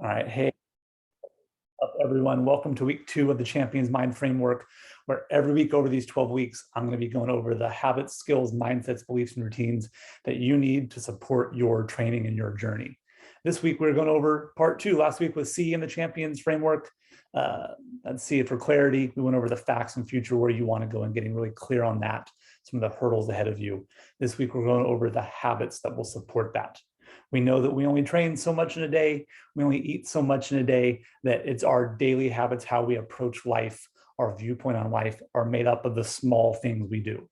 All right. Hey, up everyone. Welcome to week 2 of the Champions Mind Framework, where every week over these 12 weeks, I'm going to be going over the habits, skills, mindsets, beliefs, and routines that you need to support your training and your journey. This week, we're going over part 2. Last week was C in the Champions Framework. Let's see it for clarity. We went over the facts and future, where you want to go and getting really clear on that, some of the hurdles ahead of you. This week, we're going over the habits that will support that. We know that we only train so much in a day, we only eat so much in a day, that it's our daily habits, how we approach life, our viewpoint on life are made up of the small things we do.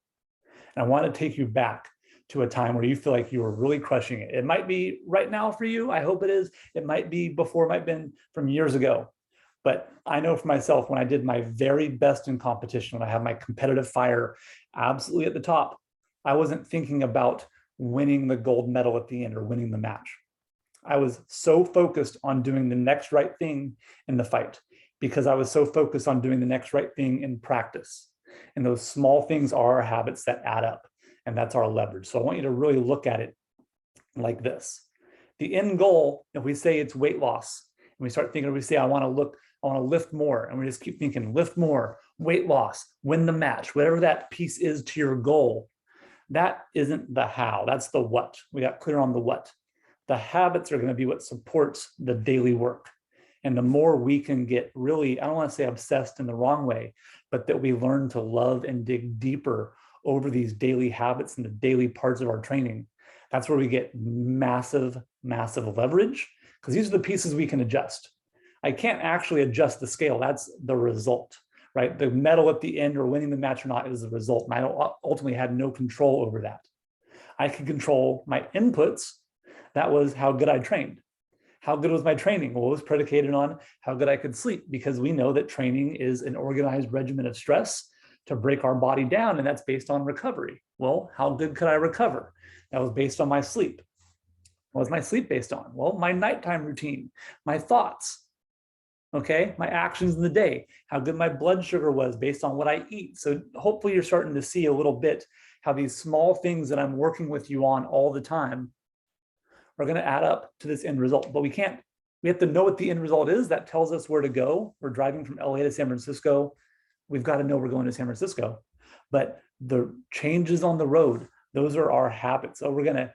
And I want to take you back to a time where you feel like you were really crushing it. It might be right now for you. I hope it is. It might be before, it might have been from years ago. But I know for myself, when I did my very best in competition, when I had my competitive fire absolutely at the top, I wasn't thinking about winning the gold medal at the end or winning the match. I was so focused on doing the next right thing in the fight, because I was so focused on doing the next right thing in practice. And those small things are our habits that add up, and that's our leverage. So I want you to really look at it like this. The end goal, if we say it's weight loss, and we start thinking, we say, I want to lift more, and we just keep thinking, lift more, weight loss, win the match, whatever that piece is to your goal. That isn't the how, that's the what. We got clear on the what. The habits are going to be what supports the daily work. And the more we can get really, I don't want to say obsessed in the wrong way, but that we learn to love and dig deeper over these daily habits and the daily parts of our training, that's where we get massive, massive leverage, because these are the pieces we can adjust. I can't actually adjust the scale, that's the result. Right? The medal at the end or winning the match or not is the result. And I ultimately had no control over that. I could control my inputs. That was how good I trained. How good was my training? Well, it was predicated on how good I could sleep, because we know that training is an organized regimen of stress to break our body down, and that's based on recovery. Well, how good could I recover? That was based on my sleep. What was my sleep based on? Well, my nighttime routine, my thoughts. Okay, my actions in the day, how good my blood sugar was based on what I eat. So hopefully you're starting to see a little bit how these small things that I'm working with you on all the time are going to add up to this end result. But we have to know what the end result is. That tells us where to go. We're driving from LA to San Francisco. We've got to know we're going to San Francisco. But the changes on the road, those are our habits. So we're going to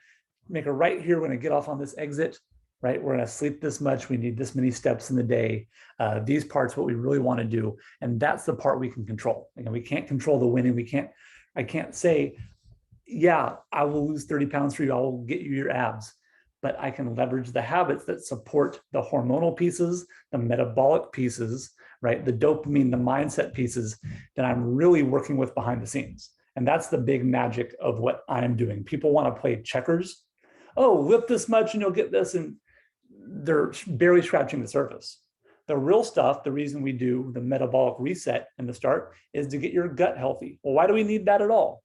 make a right here. We're going to get off on this exit. Right? We're going to sleep this much. We need this many steps in the day. These parts, what we really want to do. And that's the part we can control. Again, we can't control the winning. I can't say, yeah, I will lose 30 pounds for you. I will get you your abs. But I can leverage the habits that support the hormonal pieces, the metabolic pieces, right? The dopamine, the mindset pieces that I'm really working with behind the scenes. And that's the big magic of what I'm doing. People want to play checkers. Oh, lift this much and you'll get this. And they're barely scratching the surface. The real stuff, the reason we do the metabolic reset in the start, is to get your gut healthy. Well, why do we need that at all?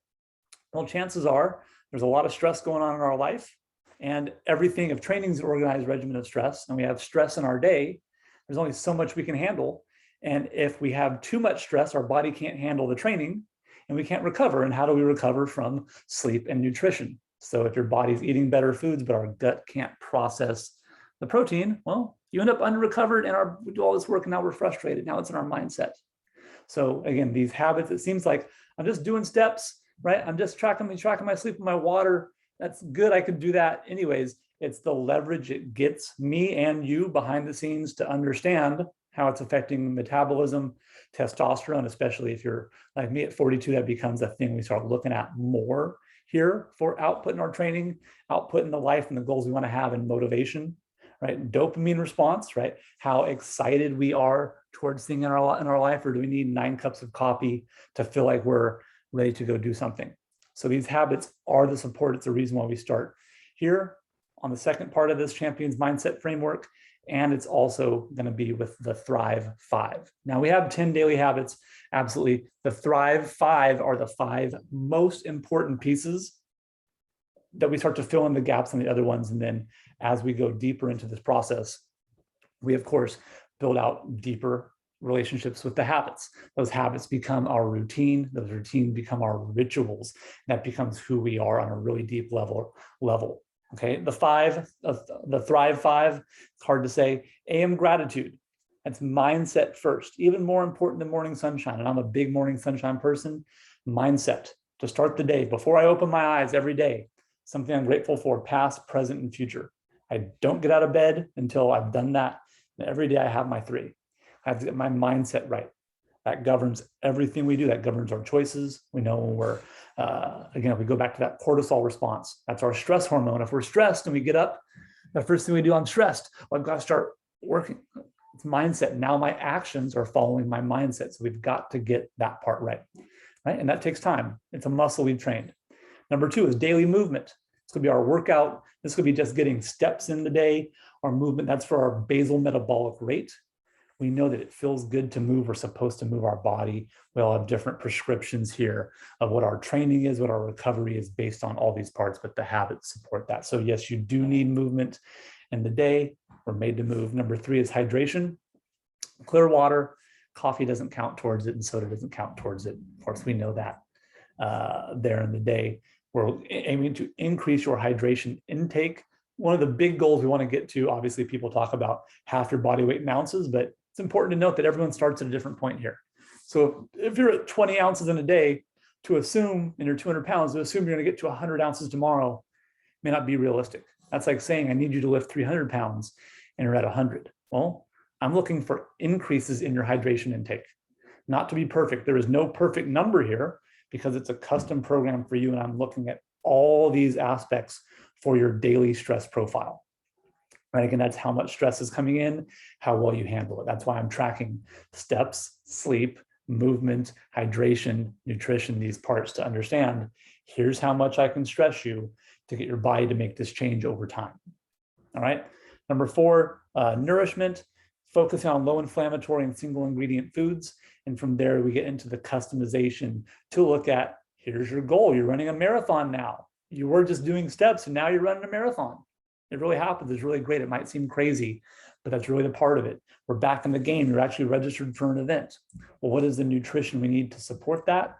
Well, chances are there's a lot of stress going on in our life, and everything, if training is an organized regimen of stress, and we have stress in our day, there's only so much we can handle. And if we have too much stress, our body can't handle the training and we can't recover. And how do we recover? From sleep and nutrition. So if your body's eating better foods, but our gut can't process the protein, well, you end up under-recovered, and we do all this work and now we're frustrated. Now it's in our mindset. So again, these habits, it seems like I'm just doing steps, right? I'm just tracking my sleep and my water. That's good. I could do that anyways. It's the leverage it gets me and you behind the scenes to understand how it's affecting metabolism, testosterone, especially if you're like me at 42, that becomes a thing we start looking at more here for output in our training, output in the life and the goals we want to have, and motivation. Right? Dopamine response, right? How excited we are towards things in our life, or do we need 9 cups of coffee to feel like we're ready to go do something? So these habits are the support. It's the reason why we start here on the second part of this Champions Mindset Framework, and it's also going to be with the Thrive 5. Now we have 10 daily habits, absolutely. The Thrive 5 are the 5 most important pieces that we start to fill in the gaps on the other ones. And then as we go deeper into this process, we of course build out deeper relationships with the habits. Those habits become our routine. Those routines become our rituals. That becomes who we are on a really deep level. Okay, the five, the Thrive Five, it's hard to say. AM gratitude, that's mindset first, even more important than morning sunshine. And I'm a big morning sunshine person. Mindset to start the day before I open my eyes every day, something I'm grateful for, past, present, and future. I don't get out of bed until I've done that. And every day I have my three. I have to get my mindset right. That governs everything we do. That governs our choices. We know when we're, again, if we go back to that cortisol response, that's our stress hormone. If we're stressed and we get up, the first thing we do, I'm stressed. Well, I've got to start working. It's mindset. Now my actions are following my mindset. So we've got to get that part right. And that takes time. It's a muscle we've trained. Number two is daily movement. This could be our workout. This could be just getting steps in the day. Our movement, that's for our basal metabolic rate. We know that it feels good to move. We're supposed to move our body. We all have different prescriptions here of what our training is, what our recovery is based on all these parts, but the habits support that. So yes, you do need movement in the day. We're made to move. Number three is hydration. Clear water. Coffee doesn't count towards it and soda doesn't count towards it. Of course, we know that there in the day. We're aiming to increase your hydration intake. One of the big goals we want to get to, obviously people talk about half your body weight in ounces, but it's important to note that everyone starts at a different point here. So if you're at 20 ounces in a day, to assume, and you're 200 pounds, to assume you're going to get to 100 ounces tomorrow may not be realistic. That's like saying, I need you to lift 300 pounds and you're at 100. Well, I'm looking for increases in your hydration intake. Not to be perfect. There is no perfect number here because it's a custom program for you. And I'm looking at all these aspects for your daily stress profile. Right, again, that's how much stress is coming in, how well you handle it. That's why I'm tracking steps, sleep, movement, hydration, nutrition, these parts to understand, here's how much I can stress you to get your body to make this change over time. All right. Number four, nourishment, focusing on low inflammatory and single ingredient foods. And from there, we get into the customization to look at, here's your goal. You're running a marathon now. You were just doing steps and now you're running a marathon. It really happens. It's really great. It might seem crazy, but that's really the part of it. We're back in the game. You're actually registered for an event. Well, what is the nutrition we need to support that?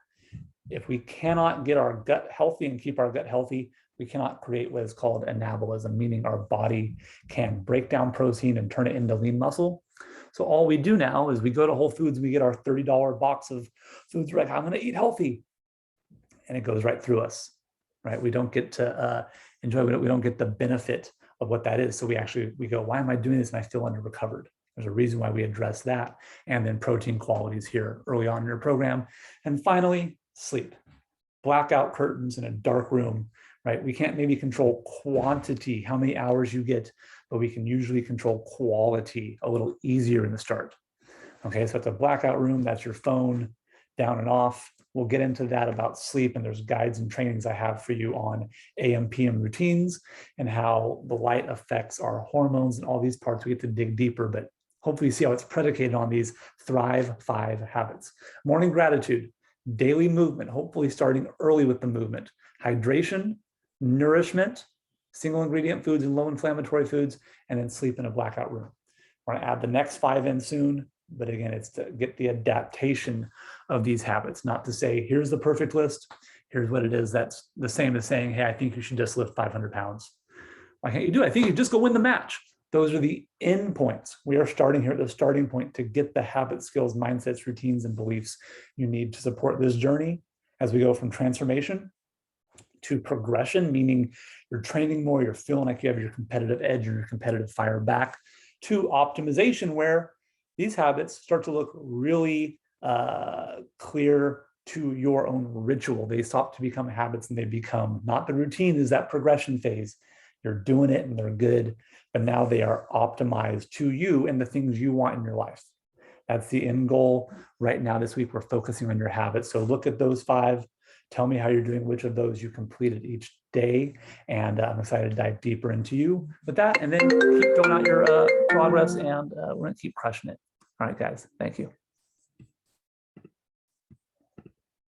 If we cannot get our gut healthy and keep our gut healthy, we cannot create what is called anabolism, meaning our body can break down protein and turn it into lean muscle. So all we do now is we go to Whole Foods, we get our $30 box of foods. We're like, I'm going to eat healthy. And it goes right through us, right? We don't get to enjoy it. We don't get the benefit of what that is. So we go, why am I doing this? And I feel under recovered. There's a reason why we address that. And then protein qualities here early on in your program. And finally, sleep. Blackout curtains in a dark room, right? We can't maybe control quantity, how many hours you get, but we can usually control quality a little easier in the start. Okay, so it's a blackout room, that's your phone down and off. We'll get into that about sleep, and there's guides and trainings I have for you on AM, PM routines and how the light affects our hormones and all these parts. We get to dig deeper, but hopefully you see how it's predicated on these Thrive 5 habits. Morning gratitude, daily movement, hopefully starting early with the movement, hydration, nourishment, single ingredient foods and low inflammatory foods, and then sleep in a blackout room. We're going to add the next 5 in soon. But again, it's to get the adaptation of these habits, not to say, here's the perfect list. Here's what it is. That's the same as saying, hey, I think you should just lift 500 pounds. Why can't you do it? I think you just go win the match. Those are the end points. We are starting here at the starting point to get the habit, skills, mindsets, routines, and beliefs you need to support this journey as we go from transformation to progression, meaning you're training more, you're feeling like you have your competitive edge or your competitive fire back, to optimization, where these habits start to look really clear to your own ritual. They stop to become habits and they become not the routine, is that progression phase. You're doing it and they're good, but now they are optimized to you and the things you want in your life. That's the end goal. Right now, this week, we're focusing on your habits. So look at those 5. Tell me how you're doing, which of those you completed each day. And I'm excited to dive deeper into you with that. And then keep filling out your progress, and we're going to keep crushing it. All right, guys. Thank you.